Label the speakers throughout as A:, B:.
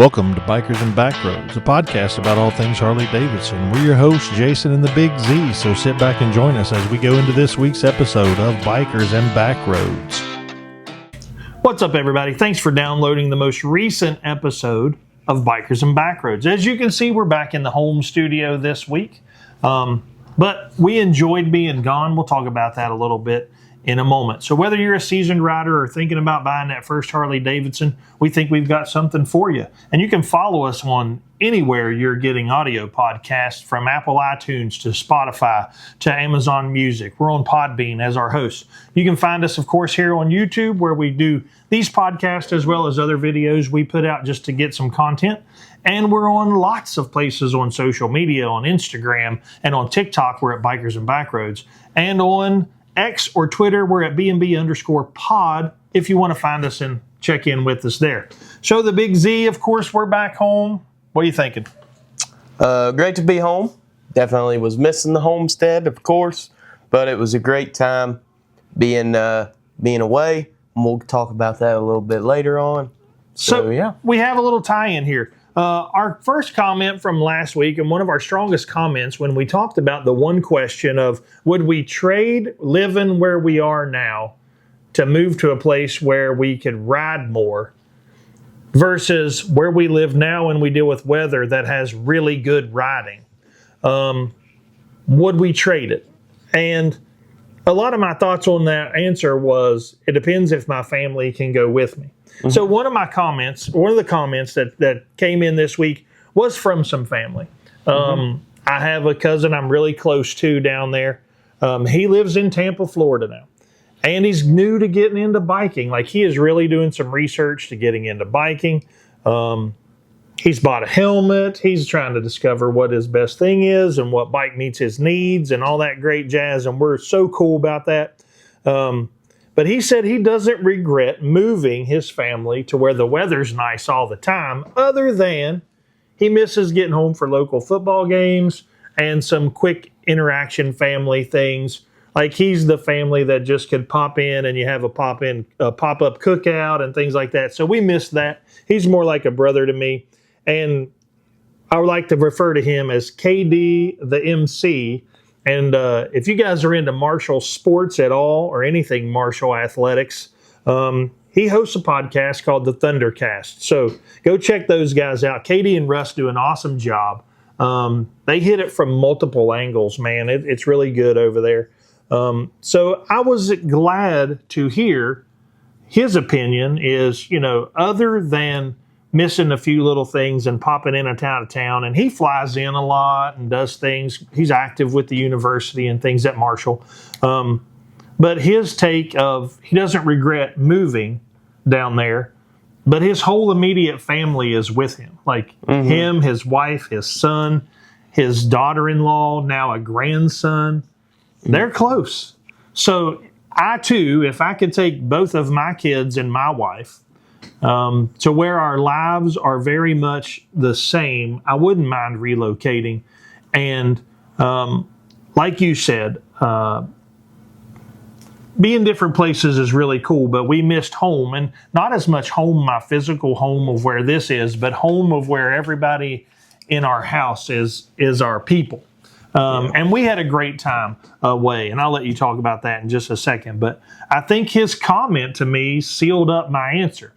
A: Welcome to Bikers and Backroads, a podcast about all things Harley-Davidson. We're your hosts, Jason and the Big Z, so sit back and join us as we go into this week's episode of Bikers and Backroads.
B: What's up, everybody? Thanks for downloading the most recent episode of Bikers and Backroads. As you can see, we're back in the home studio this week, but we enjoyed being gone. We'll talk about that a little bit in a moment. So whether you're a seasoned rider or thinking about buying that first Harley-Davidson, we think we've got something for you. And you can follow us on anywhere you're getting audio podcasts, from Apple iTunes to Spotify to Amazon Music. We're on Podbean as our host. You can find us, of course, here on YouTube, where we do these podcasts as well as other videos we put out just to get some content. And we're on lots of places on social media, on Instagram and on TikTok. We're at Bikers and Backroads. And on X or Twitter, we're at BNB_pod if you want to find us and check in with us there. So the Big Z, of course, we're back home. What are you thinking?
C: Great to be home. Definitely was missing the homestead, of course, but it was a great time being away. And we'll talk about that a little bit later on. So yeah,
B: we have a little tie-in here. Our first comment from last week, and one of our strongest comments when we talked about the one question of, would we trade living where we are now to move to a place where we could ride more versus where we live now and we deal with weather that has really good riding? Would we trade it? And a lot of my thoughts on that answer was, it depends if my family can go with me. Mm-hmm. So one of the comments that came in this week was from some family. I have a cousin I'm really close to down there. He lives in Tampa, Florida now. And he's new to getting into biking. Like, he is really doing some research to getting into biking. He's bought a helmet. He's trying to discover what his best thing is and what bike meets his needs and all that great jazz. And we're so cool about that. But he said he doesn't regret moving his family to where the weather's nice all the time, other than he misses getting home for local football games and some quick interaction family things. Like, he's the family that just could pop in and you have a pop-up cookout and things like that. So we miss that. He's more like a brother to me. And I would like to refer to him as KD the MC. And if you guys are into martial sports at all, or anything martial athletics, he hosts a podcast called the Thundercast. So go check those guys out. Katie and Russ do an awesome job. They hit it from multiple angles, man. It's really good over there. So I was glad to hear his opinion is, other than missing a few little things and popping in and out of town. And he flies in a lot and does things. He's active with the university and things at Marshall. But his take of, he doesn't regret moving down there, but his whole immediate family is with him. Like him, his wife, his son, his daughter-in-law, now a grandson. They're close. So I, too, if I could take both of my kids and my wife to where our lives are very much the same, I wouldn't mind relocating. And like you said, being different places is really cool, but we missed home. And not as much home, my physical home of where this is, but home of where everybody in our house is our people. And we had a great time away, and I'll let you talk about that in just a second. But I think his comment to me sealed up my answer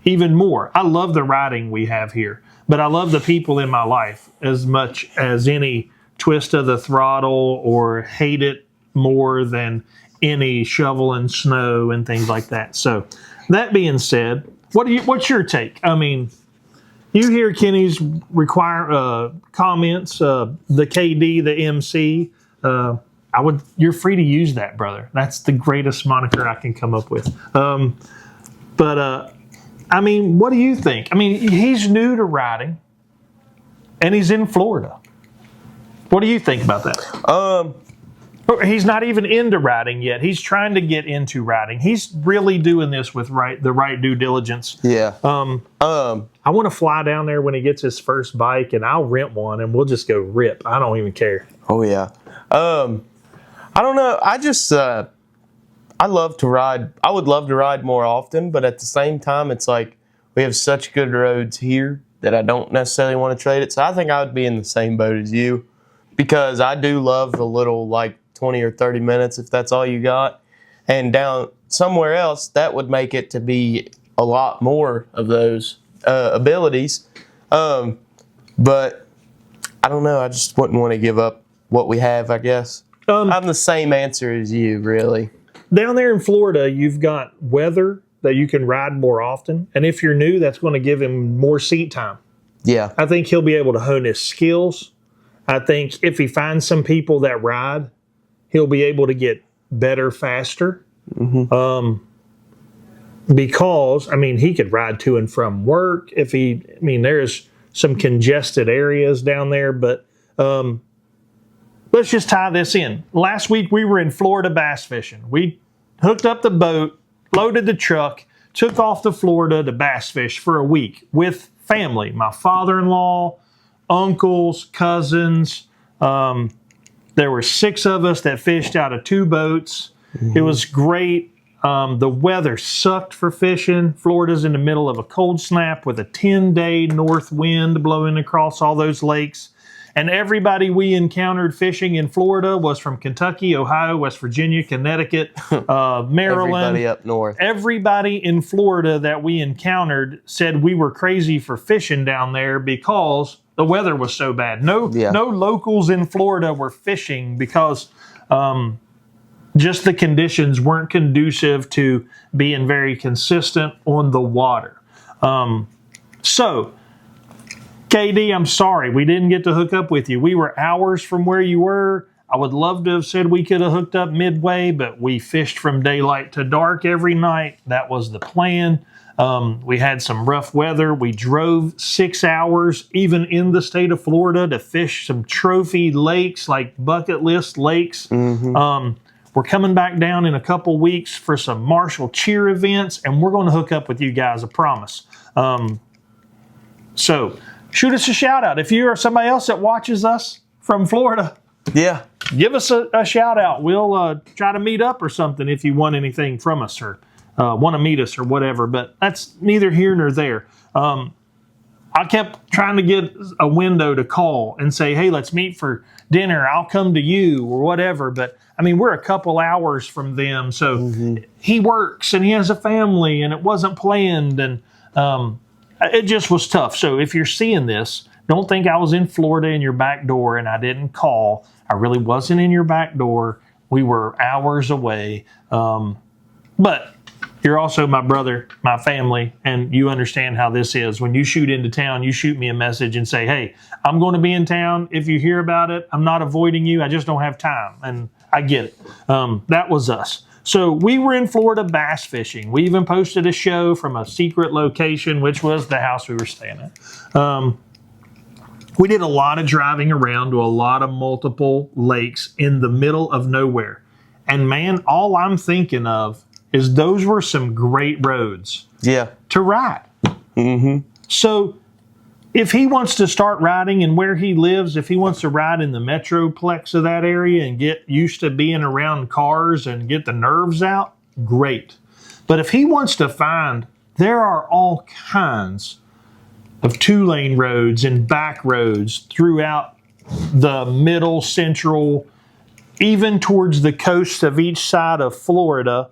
B: even more. I love the riding we have here, but I love the people in my life as much as any twist of the throttle or hate it more than any shovel and snow and things like that. So that being said, what's your take? I mean, you hear Kenny's comments, the KD, the MC. You're free to use that, brother. That's the greatest moniker I can come up with. I mean, what do you think? I mean, he's new to riding, and he's in Florida. What do you think about that? He's not even into riding yet. He's trying to get into riding. He's really doing this with the right due diligence.
C: Yeah.
B: I want to fly down there when he gets his first bike, and I'll rent one, and we'll just go rip. I don't even care.
C: Oh, yeah. I don't know. I love to ride. I would love to ride more often, but at the same time, it's like we have such good roads here that I don't necessarily want to trade it. So I think I would be in the same boat as you, because I do love the little 20 or 30 minutes if that's all you got. And down somewhere else, that would make it to be a lot more of those abilities. But I don't know. I just wouldn't want to give up what we have, I guess. I'm the same answer as you, really.
B: Down there in Florida, you've got weather that you can ride more often. And if you're new, that's going to give him more seat time.
C: Yeah.
B: I think he'll be able to hone his skills. I think if he finds some people that ride, he'll be able to get better faster. Because, he could ride to and from work. There's some congested areas down there, but let's just tie this in. Last week we were in Florida bass fishing. We hooked up the boat, loaded the truck, took off to Florida to bass fish for a week with family. My father-in-law, uncles, cousins. There were 6 of us that fished out of 2 boats. It was great. The weather sucked for fishing. Florida's in the middle of a cold snap with a 10-day north wind blowing across all those lakes. And everybody we encountered fishing in Florida was from Kentucky, Ohio, West Virginia, Connecticut, Maryland.
C: Everybody up north.
B: Everybody in Florida that we encountered said we were crazy for fishing down there because the weather was so bad. No locals in Florida were fishing because just the conditions weren't conducive to being very consistent on the water. So, KD, I'm sorry we didn't get to hook up with you. We were hours from where you were. I would love to have said we could have hooked up midway, but we fished from daylight to dark every night. That was the plan. We had some rough weather. We drove 6 hours, even in the state of Florida, to fish some trophy lakes, like bucket list lakes. We're coming back down in a couple weeks for some Marshall cheer events, and we're going to hook up with you guys, I promise. So shoot us a shout out. If you are somebody else that watches us from Florida, give us a shout out. We'll try to meet up or something if you want anything from us or want to meet us or whatever, but that's neither here nor there. I kept trying to get a window to call and say, hey, let's meet for dinner. I'll come to you or whatever. But we're a couple hours from them. So he works and he has a family and it wasn't planned. And it just was tough. So if you're seeing this, don't think I was in Florida in your back door and I didn't call. I really wasn't in your back door. We were hours away. But you're also my brother, my family, and you understand how this is. When you shoot into town, you shoot me a message and say, hey, I'm going to be in town. If you hear about it, I'm not avoiding you. I just don't have time. And I get it. That was us. So we were in Florida bass fishing. We even posted a show from a secret location, which was the house we were staying at. We did a lot of driving around to a lot of multiple lakes in the middle of nowhere. And man, all I'm thinking of is those were some great roads to ride. So if he wants to start riding and where he lives, if he wants to ride in the metroplex of that area and get used to being around cars and get the nerves out, great. But if he wants to find, there are all kinds of 2-lane roads and back roads throughout the middle, central, even towards the coast of each side of Florida,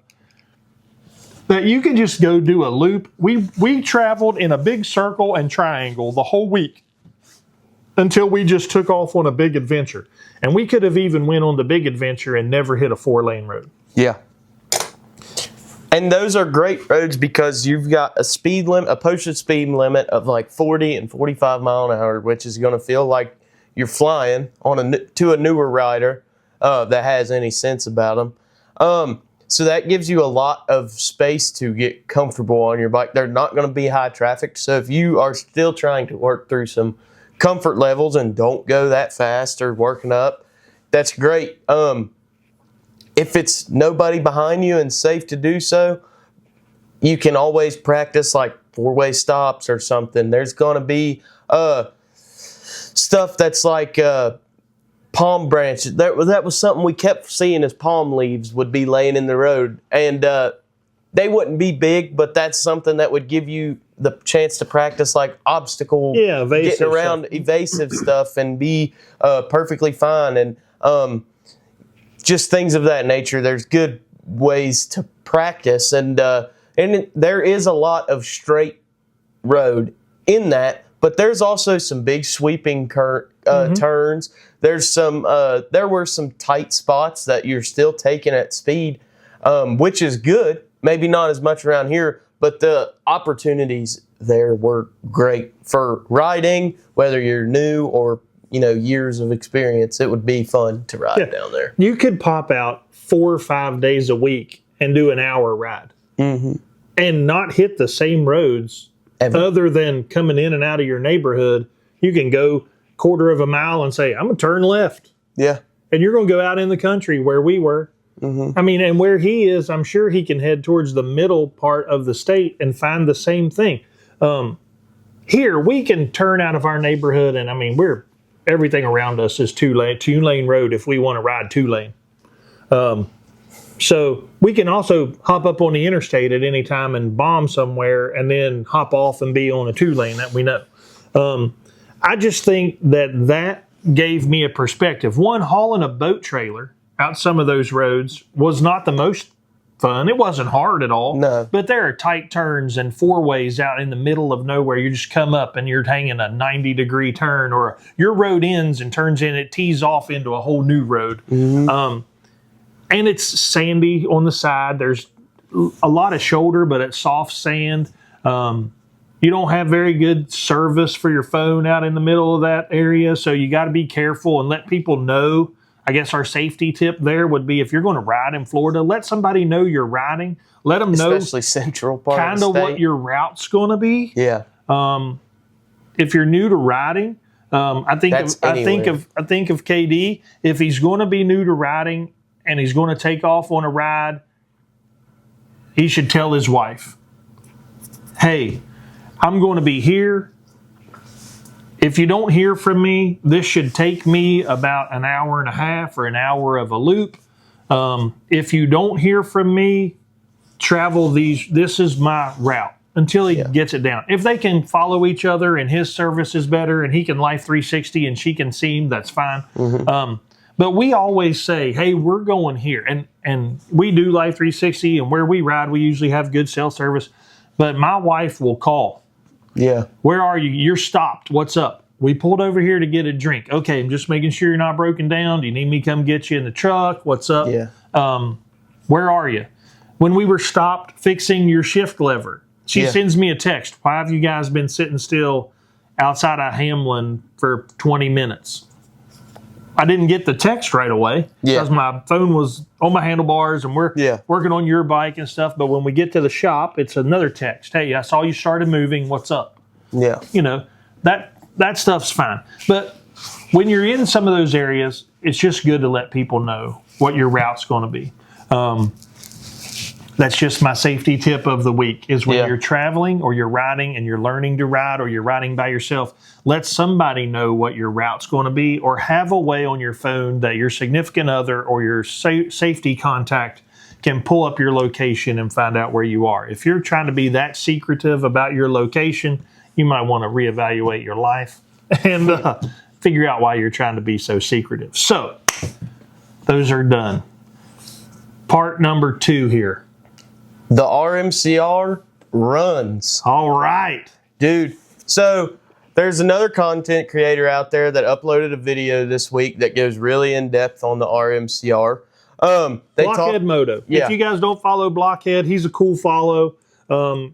B: that you can just go do a loop. We traveled in a big circle and triangle the whole week until we just took off on a big adventure. And we could have even went on the big adventure and never hit a 4-lane road.
C: Yeah. And those are great roads because you've got a speed limit, a posted speed limit of like 40 and 45 mile an hour, which is going to feel like you're flying on to a newer rider that has any sense about them. So that gives you a lot of space to get comfortable on your bike. They're not going to be high traffic. So if you are still trying to work through some comfort levels and don't go that fast or working up, that's great. If it's nobody behind you and safe to do so, you can always practice like 4-way stops or something. There's going to be stuff that's like palm branches. That was something we kept seeing as palm leaves would be laying in the road. And they wouldn't be big, but that's something that would give you the chance to practice like obstacle,
B: evasive
C: getting around
B: stuff.
C: evasive stuff and be perfectly fine. And just things of that nature. There's good ways to practice, and there is a lot of straight road in that, but there's also some big sweeping turns. There's there were some tight spots that you're still taking at speed, which is good. Maybe not as much around here, but the opportunities there were great for riding, whether you're new or years of experience. It would be fun to ride down there.
B: You could pop out 4 or 5 days a week and do an hour ride and not hit the same roads other than coming in and out of your neighborhood. You can go quarter of a mile and say, I'm going to turn left.
C: Yeah.
B: And you're going to go out in the country where we were. I mean, and where he is, I'm sure he can head towards the middle part of the state and find the same thing. Here, we can turn out of our neighborhood, and I mean, everything around us is two-lane road if we want to ride two-lane. So we can also hop up on the interstate at any time and bomb somewhere and then hop off and be on a two-lane that we know. I just think that gave me a perspective. One, hauling a boat trailer out some of those roads was not the most fun. It wasn't hard at all.
C: No.
B: But there are tight turns and four-ways out in the middle of nowhere. You just come up and you're hanging a 90-degree turn, or your road ends and turns in, it tees off into a whole new road. And it's sandy on the side. There's a lot of shoulder, but it's soft sand. You don't have very good service for your phone out in the middle of that area, so you got to be careful and let people know. I guess our safety tip there would be, if you're going to ride in Florida, let somebody know you're riding. Let them know,
C: especially central part
B: kind
C: of the state,
B: what your route's going to be.
C: Yeah.
B: If you're new to riding, I think of KD. If he's going to be new to riding and he's going to take off on a ride, he should tell his wife, "Hey, I'm going to be here. If you don't hear from me, this should take me about an hour and a half or an hour of a loop. If you don't hear from me, travel this is my route," until he gets it down. If they can follow each other and his service is better and he can Life 360 and she can see him, that's fine. But we always say, hey, we're going here. And we do Life 360, and where we ride, we usually have good cell service. But my wife will call.
C: Yeah.
B: Where are you? You're stopped. What's up? We pulled over here to get a drink. Okay, I'm just making sure you're not broken down. Do you need me to come get you in the truck? What's up?
C: Yeah.
B: Where are you? When we were stopped fixing your shift lever, she sends me a text. Why have you guys been sitting still outside of Hamlin for 20 minutes? I didn't get the text right away because my phone was on my handlebars and we're working on your bike and stuff. But when we get to the shop, it's another text. Hey, I saw you started moving. What's up?
C: Yeah.
B: That stuff's fine. But when you're in some of those areas, it's just good to let people know what your route's going to be. That's just my safety tip of the week, is when you're traveling or you're riding and you're learning to ride or you're riding by yourself, let somebody know what your route's going to be, or have a way on your phone that your significant other or your safety contact can pull up your location and find out where you are. If you're trying to be that secretive about your location, you might want to reevaluate your life and figure out why you're trying to be so secretive. So, those are done. Part number 2 here.
C: The RMCR runs.
B: All right.
C: Dude, so there's another content creator out there that uploaded a video this week that goes really in depth on the RMCR.
B: Blockhead Moto.
C: Yeah.
B: If you guys don't follow Blockhead, he's a cool follow.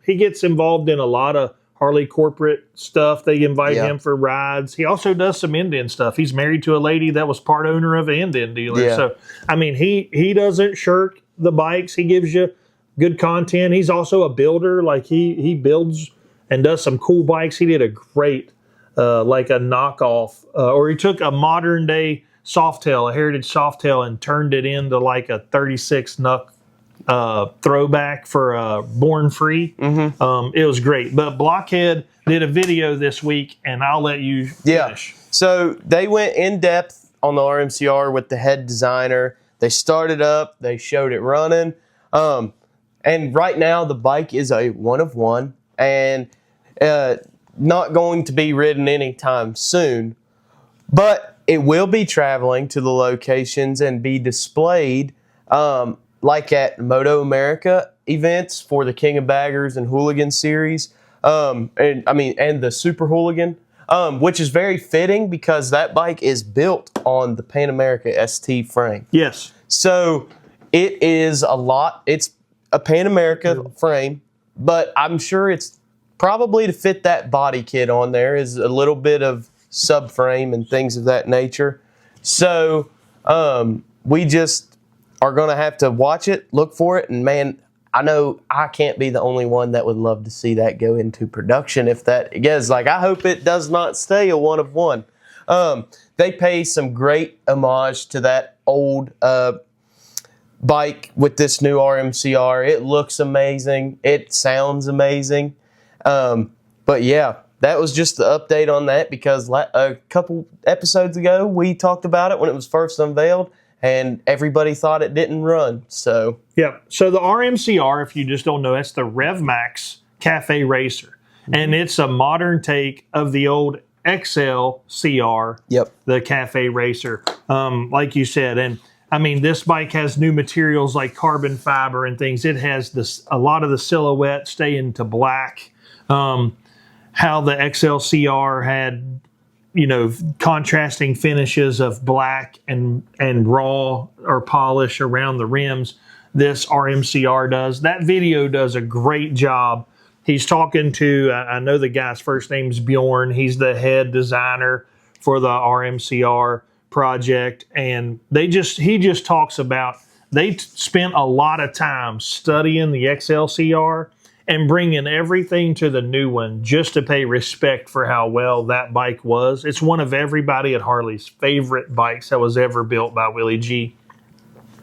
B: He gets involved in a lot of Harley corporate stuff. They invite him for rides. He also does some end-to-end stuff. He's married to a lady that was part owner of an end-to-end dealer.
C: Yeah.
B: So, I mean, he doesn't shirk the bikes. He gives you good content. He's also a builder. Like he builds and does some cool bikes. He did a great, like a knockoff, or he took a modern day Softail, a heritage Softail, and turned it into like a 36 knuck throwback for Born Free. It was great. But Blockhead did a video this week, and I'll let you finish.
C: So they went in depth on the RMCR with the head designer. They started up. They showed it running. And right now, the bike is a one of one and not going to be ridden anytime soon. But it will be traveling to the locations and be displayed like at Moto America events for the King of Baggers and Hooligan series. And the Super Hooligan, which is very fitting because that bike is built on the Pan America ST frame.
B: Yes.
C: So it is it's a Pan America frame, but I'm sure it's probably to fit that body kit on there is a little bit of subframe and things of that nature. So we just are going to have to watch it, look for it, and man, I know I can't be the only one that would love to see that go into production. If that gets I hope it does not stay a one of one. They pay some great homage to that old bike with this new RMCR. It looks amazing. It sounds amazing. But yeah, that was just the update on that because a couple episodes ago we talked about it when it was first unveiled. And everybody thought it didn't run. So
B: yeah. So the RMCR, if you just don't know, that's the RevMax Cafe Racer, and it's a modern take of the old XLCR.
C: Yep.
B: The Cafe Racer, like you said, and I mean this bike has new materials like carbon fiber and things. It has a lot of the silhouette stay into black. How the XLCR had, contrasting finishes of black and raw or polish around the rims. This RMCR does. That video does a great job. He's talking to, I know the guy's first name's Bjorn. He's the head designer for the RMCR project. And he just talks about, they spent a lot of time studying the XLCR and bringing everything to the new one just to pay respect for how well that bike was. It's one of everybody at Harley's favorite bikes that was ever built by Willie G.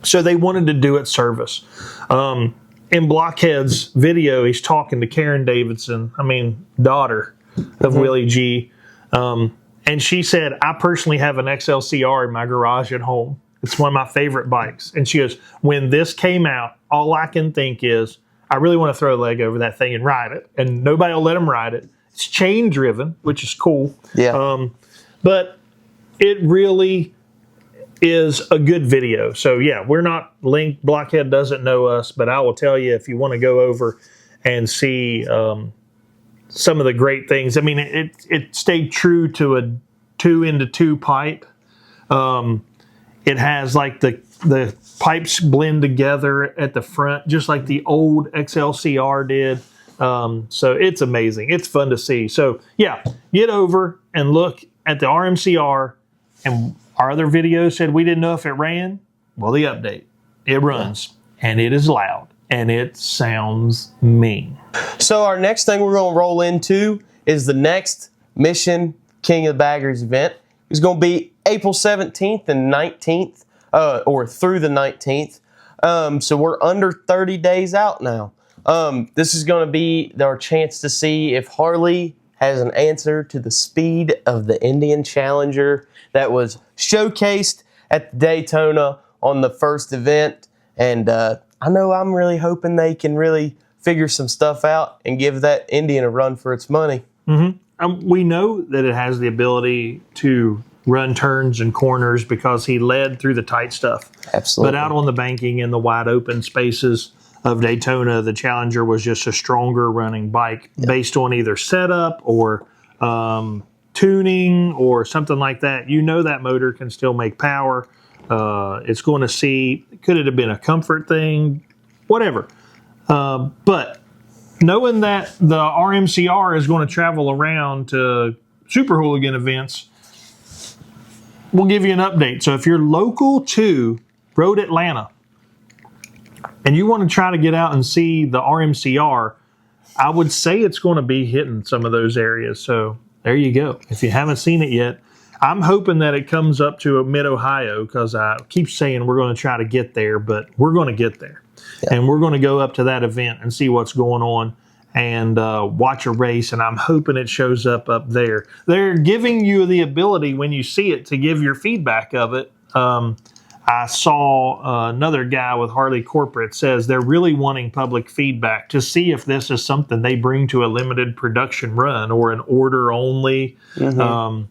B: So they wanted to do it service. In Blockhead's video, he's talking to Karen Davidson, daughter of Willie G. And she said, I personally have an XLCR in my garage at home. It's one of my favorite bikes. And she goes, when this came out, all I can think is, I really want to throw a leg over that thing and ride it. And nobody will let them ride it. It's chain driven, which is cool.
C: Yeah.
B: But it really is a good video. So yeah, we're not linked. Blockhead doesn't know us, but I will tell you if you want to go over and see some of the great things. It stayed true to a 2-into-2 pipe. It has the pipes blend together at the front, just like the old XLCR did. So it's amazing. It's fun to see. So yeah, get over and look at the RMCR. And our other videos said we didn't know if it ran. Well, the update, it runs and it is loud and it sounds mean.
C: So our next thing we're going to roll into is the next Mission King of the Baggers event. It's going to be April 17th and 19th. Or through the 19th. So we're under 30 days out now. This is going to be our chance to see if Harley has an answer to the speed of the Indian Challenger that was showcased at Daytona on the first event. And I know I'm really hoping they can really figure some stuff out and give that Indian a run for its money.
B: Mm-hmm. We know that it has the ability to run turns and corners because he led through the tight stuff.
C: Absolutely.
B: But out on the banking in the wide open spaces of Daytona, the Challenger was just a stronger running bike based on either setup or tuning or something like that. That motor can still make power. It's going to see, could it have been a comfort thing? Whatever. But knowing that the RMCR is going to travel around to Super Hooligan events, we'll give you an update. So if you're local to Road Atlanta and you want to try to get out and see the RMCR, I would say it's going to be hitting some of those areas. So there you go. If you haven't seen it yet, I'm hoping that it comes up to Mid-Ohio because I keep saying we're going to try to get there, but we're going to get there. Yeah. And we're going to go up to that event and see what's going on and watch a race, and I'm hoping it shows up there. They're giving you the ability when you see it to give your feedback of it. I saw another guy with Harley Corporate says they're really wanting public feedback to see if this is something they bring to a limited production run or an order only. Nobody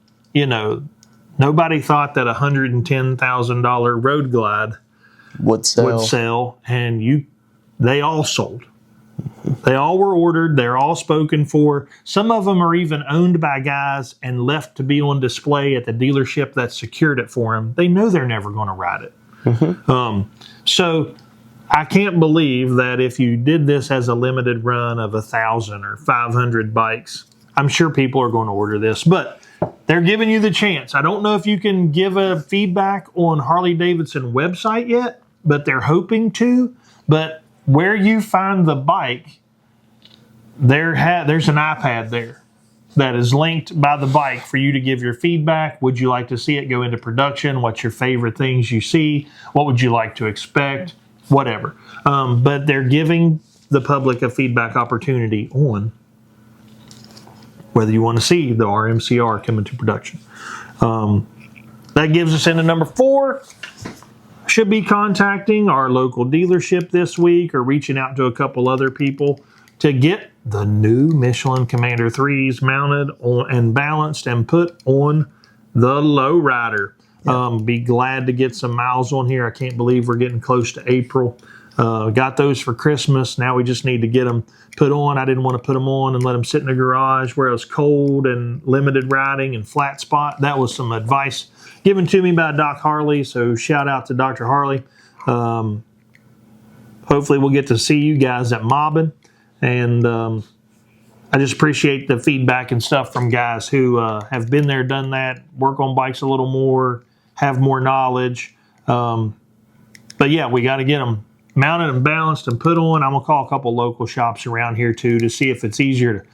B: thought that $110,000 Road Glide
C: would
B: sell, and they all sold. They all were ordered. They're all spoken for. Some of them are even owned by guys and left to be on display at the dealership that secured it for them. They know they're never going to ride it. So I can't believe that if you did this as a limited run of 1,000 or 500 bikes, I'm sure people are going to order this. But they're giving you the chance. I don't know if you can give a feedback on Harley-Davidson website yet, but they're hoping to. But where you find the bike, there's an iPad there that is linked by the bike for you to give your feedback. Would you like to see it go into production? What's your favorite things you see? What would you like to expect? Whatever. But they're giving the public a feedback opportunity on whether you want to see the RMCR come into production. That gives us into number 4. Should be contacting our local dealership this week or reaching out to a couple other people to get the new Michelin Commander 3s mounted on and balanced and put on the lowrider. Be glad to get some miles on here. I can't believe we're getting close to April. Got those for Christmas. Now we just need to get them put on. I didn't want to put them on and let them sit in the garage where it was cold and limited riding and flat spot. That was some advice given to me by Doc Harley, so shout out to Dr. Harley. Hopefully we'll get to see you guys at Mobbin, and I just appreciate the feedback and stuff from guys who have been there, done that, work on bikes a little more, have more knowledge. But yeah, we got to get them mounted and balanced and put on. I'm going to call a couple local shops around here too to see if it's easier to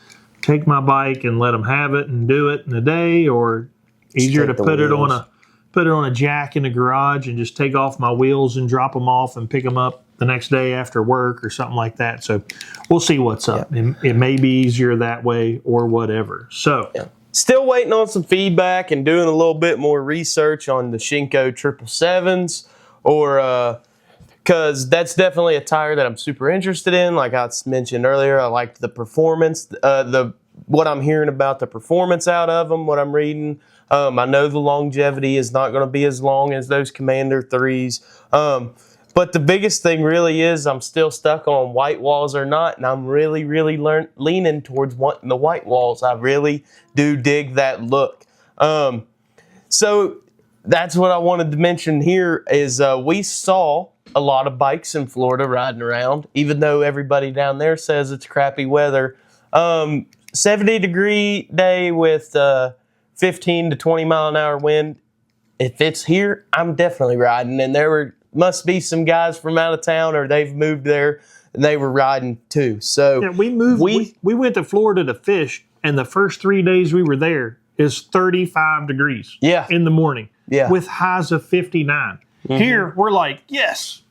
B: take my bike and let them have it and do it in a day, or easier to put it on a jack in the garage and just take off my wheels and drop them off and pick them up the next day after work or something like that. So we'll see what's up. It may be easier that way or whatever. So
C: still waiting on some feedback and doing a little bit more research on the Shinko 777s, or because that's definitely a tire that I'm super interested in. Like I mentioned earlier, I liked the performance, what I'm hearing about the performance out of them, what I'm reading. I know the longevity is not going to be as long as those Commander 3s. But the biggest thing really is I'm still stuck on white walls or not, and I'm really, really leaning towards wanting the white walls. I really do dig that look. So that's what I wanted to mention here is we saw a lot of bikes in Florida riding around, even though everybody down there says it's crappy weather. 70-degree day with 15 to 20 mile an hour wind. If it's here, I'm definitely riding. And must be some guys from out of town, or they've moved there and they were riding too. So
B: yeah, we went to Florida to fish, and the first 3 days we were there is 35 degrees in the morning with highs of 59. Here, we're like, yes.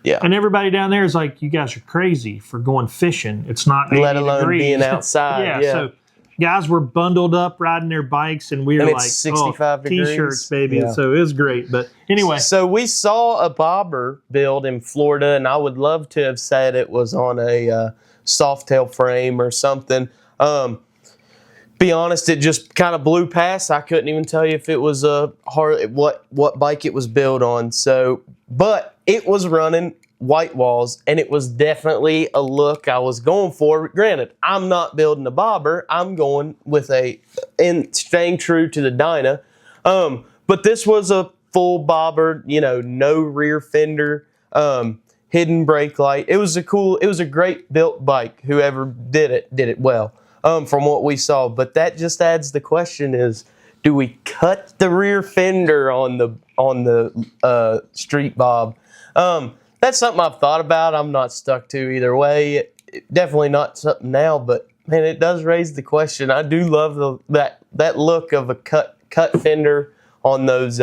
B: Yeah. And everybody down there is like, you guys are crazy for going fishing. It's not 80
C: let alone
B: degrees.
C: Being outside.
B: So guys were bundled up riding their bikes, and we were like,
C: 65 degrees.
B: T-shirts, baby. Yeah. So it was great. But anyway.
C: So we saw a bobber build in Florida, and I would love to have said it was on a Softail frame or something. Be honest, it just kind of blew past. I couldn't even tell you if it was what bike it was built on. So, but it was running white walls, and it was definitely a look I was going for. Granted, I'm not building a bobber. I'm going with staying true to the Dyna. But this was a full bobber, no rear fender, hidden brake light. It was a great built bike. Whoever did it well. From what we saw, but that just adds the question: is do we cut the rear fender on the street bob? That's something I've thought about. I'm not stuck to either way. Definitely not something now, but man, it does raise the question. I do love that look of a cut fender on those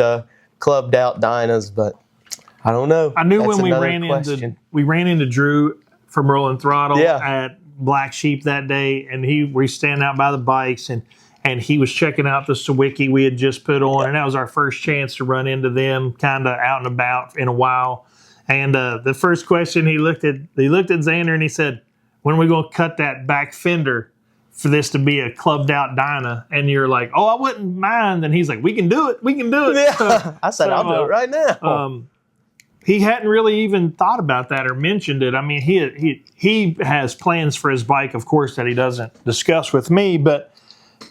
C: clubbed out Dynas, but I don't know.
B: I knew when we ran into Drew from Rolling Throttle at Black Sheep that day, and we stand out by the bikes, and and he was checking out the Sawicki we had just put on, and that was our first chance to run into them kind of out and about in a while. And the first question he looked at Xander and he said, when are we going to cut that back fender for this to be a clubbed out Dyna? And you're like, oh, I wouldn't mind. And he's like, we can do it.
C: Yeah.
B: So,
C: I said, I'll do it right now.
B: He hadn't really even thought about that or mentioned it. I mean, he has plans for his bike, of course, that he doesn't discuss with me. But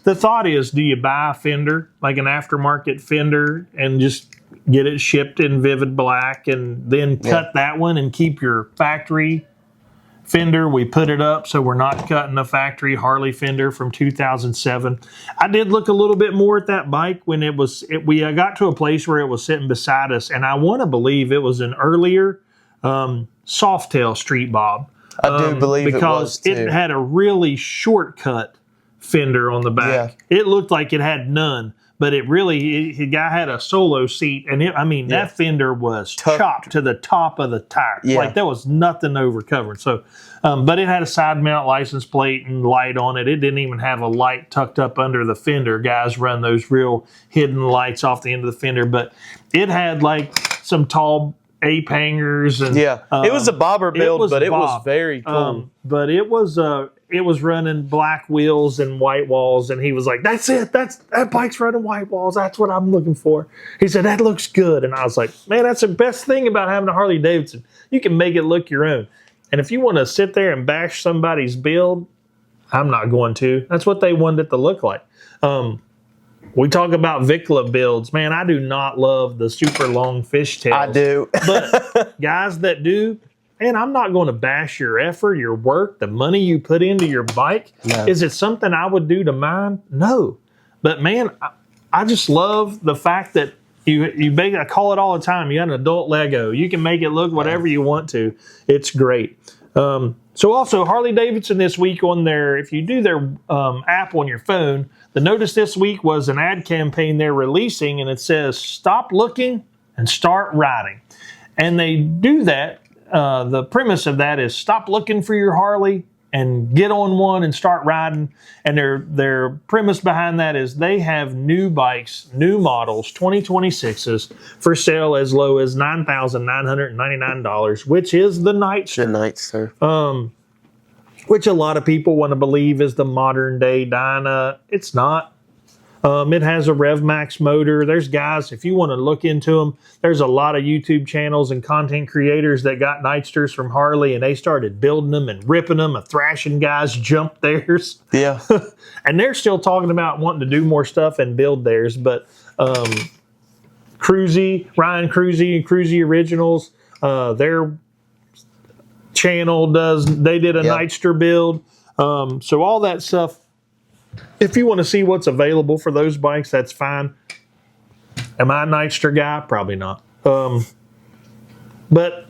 B: the thought is, do you buy a fender, like an aftermarket fender, and just get it shipped in vivid black and then cut that one and keep your factory fender? We put it up so we're not cutting a factory Harley fender from 2007. I did look a little bit more at that bike when we got to a place where it was sitting beside us, and I want to believe it was an earlier Softail Street Bob.
C: I do believe
B: because
C: it was too.
B: It had a really shortcut fender on the back.
C: Yeah.
B: It looked like it had none. But the guy had a solo seat, and that fender was chopped to the top of the tire.
C: Yeah.
B: Like there was nothing over covered. So, but it had a side mount license plate and light on it. It didn't even have a light tucked up under the fender. Guys run those real hidden lights off the end of the fender, but it had like some tall ape hangers and
C: it was a bobber build, but it was very cool.
B: But it was running black wheels and white walls, and he was like, that's it, that bike's running white walls, that's what I'm looking for. He said, that looks good. And I was like, man, that's the best thing about having a Harley Davidson. You can make it look your own. And if you want to sit there and bash somebody's build, I'm not going to. That's what they wanted it to look like. We talk about Vicla builds. Man, I do not love the super long fishtails.
C: I do.
B: But guys that do, man, I'm not going to bash your effort, your work, the money you put into your bike.
C: No.
B: Is it something I would do to mine? No. But man, I just love the fact that you make it. I call it all the time. You got an adult Lego. You can make it look whatever you want to. It's great. So also Harley Davidson this week if you do their app on your phone, the notice this week was an ad campaign they're releasing, and it says, stop looking and start riding. And they do that. The premise of that is stop looking for your Harley and get on one and start riding. And their premise behind that is they have new bikes, new models, 2026s for sale as low as $9,999, which is the Nightster.
C: The Nightster.
B: Which a lot of people want to believe is the modern day Dyna. It's not. It has a RevMax motor. There's guys, if you want to look into them, there's a lot of YouTube channels and content creators that got Nightsters from Harley, and they started building them and ripping them. Thrashing guys jumped theirs.
C: Yeah.
B: And they're still talking about wanting to do more stuff and build theirs. But Ryan Cruzy and Cruzy Originals, their channel they did a Nightster build. So all that stuff. If you want to see what's available for those bikes, that's fine. Am I a Nightster guy? Probably not. But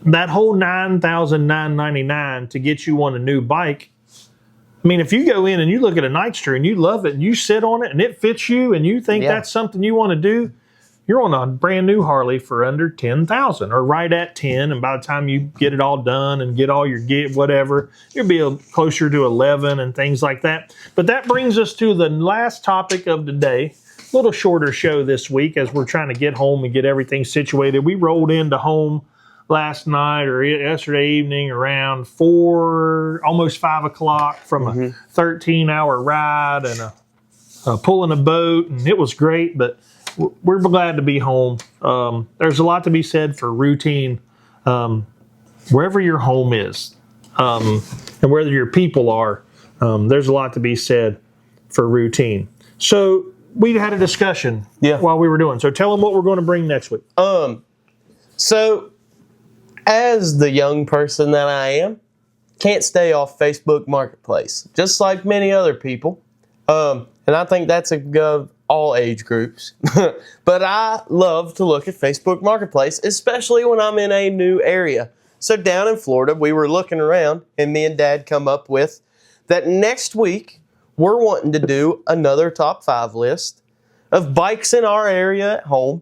B: that whole $9,999 to get you on a new bike, I mean, if you go in and you look at a Nightster and you love it and you sit on it and it fits you and you think that's something you want to do, you're on a brand new Harley for under $10,000 or right at 10. And by the time you get it all done and get all your whatever, you'll be closer to 11 and things like that. But that brings us to the last topic of the day. A little shorter show this week as we're trying to get home and get everything situated. We rolled into home last night or yesterday evening around 4, almost 5 o'clock from a 13-hour ride and pulling a boat, and it was great, but we're glad to be home. There's a lot to be said for routine, wherever your home is, and whether your people are. There's a lot to be said for routine. So we had a discussion while we were doing. So tell them what we're going to bring next week.
C: So as the young person that I am, can't stay off Facebook Marketplace, just like many other people. And I think that's all age groups. But I love to look at Facebook Marketplace, especially when I'm in a new area. So down in Florida, we were looking around, and me and Dad come up with that next week, we're wanting to do another top 5 list of bikes in our area at home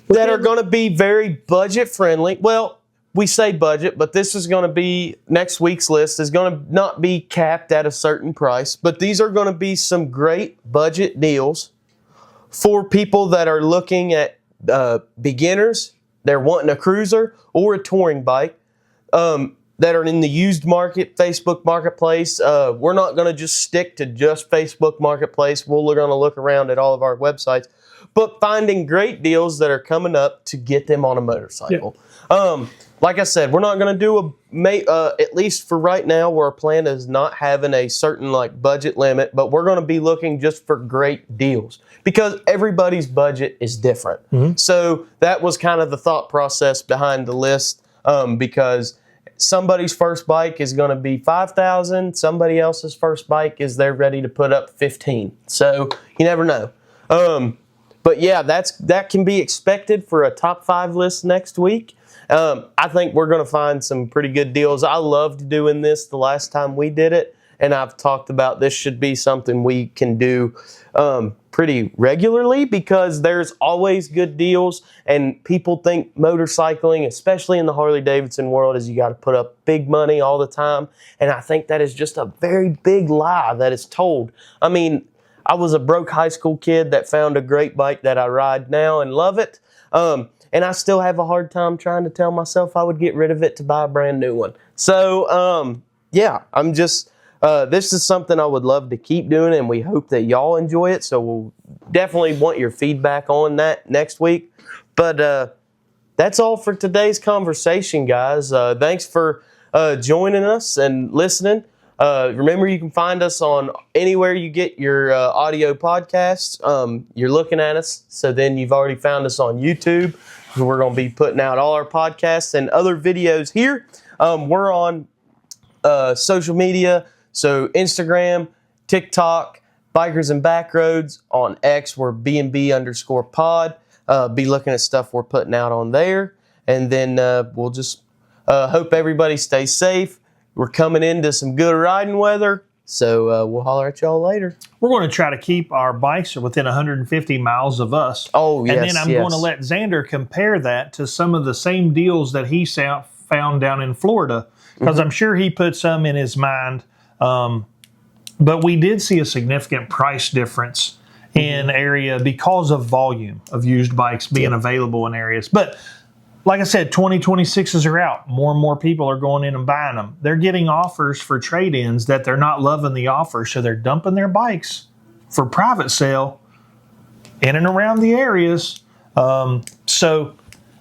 C: that are going to be very budget friendly. Well, we say budget, but this is going to be, next week's list is going to not be capped at a certain price, but these are going to be some great budget deals for people that are looking at beginners, they're wanting a cruiser or a touring bike, that are in the used market, Facebook Marketplace. We're not going to just stick to just Facebook Marketplace. We're going to look around at all of our websites, but finding great deals that are coming up to get them on a motorcycle. Yeah. Like I said, we're not going to do at least for right now, where our plan is not having a certain like budget limit, but we're going to be looking just for great deals because everybody's budget is different. Mm-hmm. So that was kind of the thought process behind the list, because somebody's first bike is going to be $5,000. Somebody else's first bike is they're ready to put up $15,000. So you never know. But yeah, that can be expected for a top 5 list next week. I think we're going to find some pretty good deals. I loved doing this the last time we did it, and I've talked about this should be something we can do pretty regularly because there's always good deals, and people think motorcycling, especially in the Harley-Davidson world, is you got to put up big money all the time, and I think that is just a very big lie that is told. I mean, I was a broke high school kid that found a great bike that I ride now and love it. And I still have a hard time trying to tell myself I would get rid of it to buy a brand new one. So, yeah, I'm just, this is something I would love to keep doing, and we hope that y'all enjoy it. So we'll definitely want your feedback on that next week. But that's all for today's conversation, guys. Thanks for joining us and listening. Remember, you can find us on anywhere you get your audio podcasts. You're looking at us, so then you've already found us on YouTube. We're going to be putting out all our podcasts and other videos here. We're on social media, so Instagram, TikTok, Bikers and Backroads. On X, we're B&B_pod. Be looking at stuff we're putting out on there. And then we'll just hope everybody stays safe. We're coming into some good riding weather, so we'll holler at y'all later. We're
B: going to try to keep our bikes within 150 miles of us.
C: Oh, yes,
B: and then I'm going to let Xander compare that to some of the same deals that he found down in Florida, because I'm sure he put some in his mind. But we did see a significant price difference in area because of volume of used bikes being available in areas. But like I said, 2026s are out. More and more people are going in and buying them. They're getting offers for trade-ins that they're not loving the offer, so they're dumping their bikes for private sale in and around the areas. So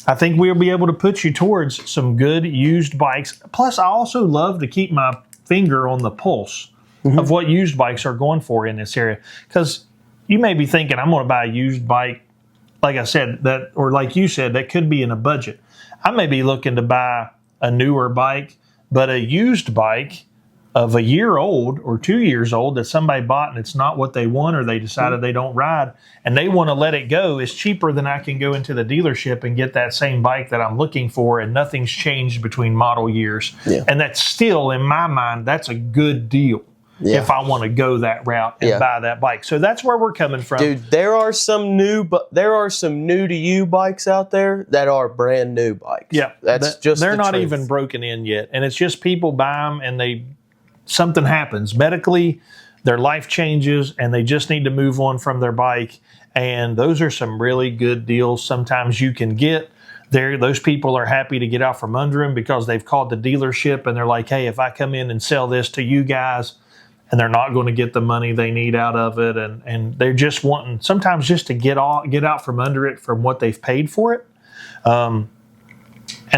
B: I think we'll be able to put you towards some good used bikes. Plus, I also love to keep my finger on the pulse of what used bikes are going for in this area. Because you may be thinking, I'm going to buy a used bike. Like I said, that, or like you said, that could be in a budget. I may be looking to buy a newer bike, but a used bike of a year old or 2 years old that somebody bought and it's not what they want, or they decided they don't ride and they want to let it go, is cheaper than I can go into the dealership and get that same bike that I'm looking for, and nothing's changed between model years. Yeah. And that's still, in my mind, that's a good deal. Yeah. If I want to go that route and buy that bike. So that's where we're coming from.
C: Dude, there are some new to you bikes out there that are brand new bikes.
B: Yeah. They're not even broken in yet. And it's just people buy them and something happens. Medically, their life changes and they just need to move on from their bike. And those are some really good deals sometimes you can get. Those people are happy to get out from under them because they've called the dealership and they're like, hey, if I come in and sell this to you guys, and they're not going to get the money they need out of it, and they're just wanting sometimes just to get out from under it from what they've paid for it. And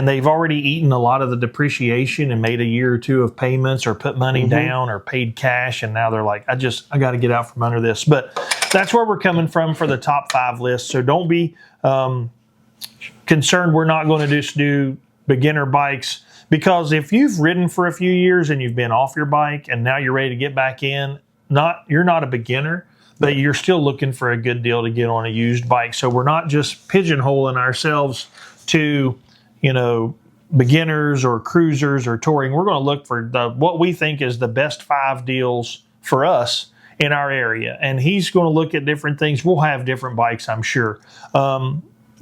B: they've already eaten a lot of the depreciation and made a year or two of payments or put money down or paid cash, and now they're like, I got to get out from under this. But that's where we're coming from for the top 5 list. So don't be concerned. We're not going to just do beginner bikes. Because if you've ridden for a few years and you've been off your bike and now you're ready to get back in, you're not a beginner, but you're still looking for a good deal to get on a used bike. So we're not just pigeonholing ourselves to, beginners or cruisers or touring. We're going to look for what we think is the best 5 deals for us in our area. And he's going to look at different things. We'll have different bikes, I'm sure.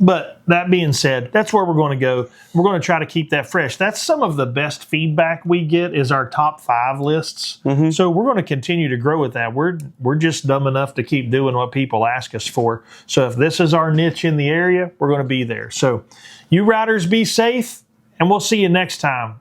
B: But that being said, that's where we're going to go. We're going to try to keep that fresh. That's some of the best feedback we get is our top 5 lists. So we're going to continue to grow with that. We're just dumb enough to keep doing what people ask us for. So if this is our niche in the area, we're going to be there. So you riders be safe, and we'll see you next time